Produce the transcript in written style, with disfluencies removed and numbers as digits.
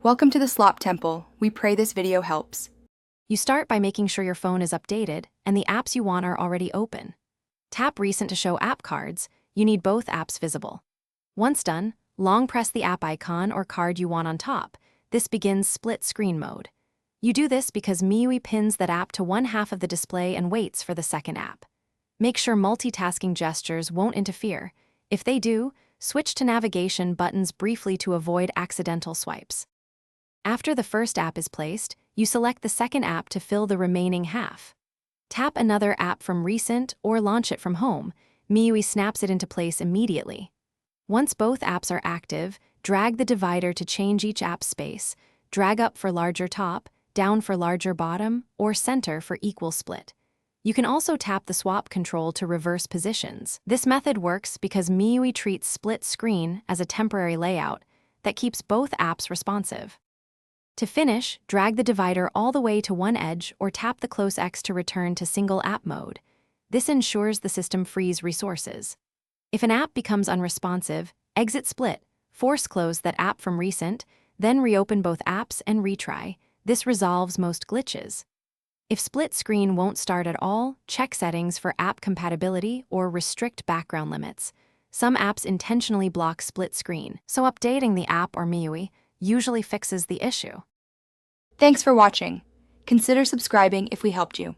Welcome to the Slop Temple. We pray this video helps. You start by making sure your phone is updated and the apps you want are already open. Tap Recent to show app cards. You need both apps visible. Once done, long press the app icon or card you want on top. This begins split screen mode. You do this because MIUI pins that app to one half of the display and waits for the second app. Make sure multitasking gestures won't interfere. If they do, switch to navigation buttons briefly to avoid accidental swipes. After the first app is placed, you select the second app to fill the remaining half. Tap another app from Recent or launch it from home. MIUI snaps it into place immediately. Once both apps are active, drag the divider to change each app's space. Drag up for larger top, down for larger bottom, or center for equal split. You can also tap the swap control to reverse positions. This method works because MIUI treats split screen as a temporary layout that keeps both apps responsive. To finish, drag the divider all the way to one edge or tap the close X to return to single app mode. This ensures the system frees resources. If an app becomes unresponsive, exit split, force close that app from Recent, then reopen both apps and retry. This resolves most glitches. If split screen won't start at all, check settings for app compatibility or restrict background limits. Some apps intentionally block split screen, so updating the app or MIUI usually fixes the issue. Thanks for watching. Consider subscribing if we helped you.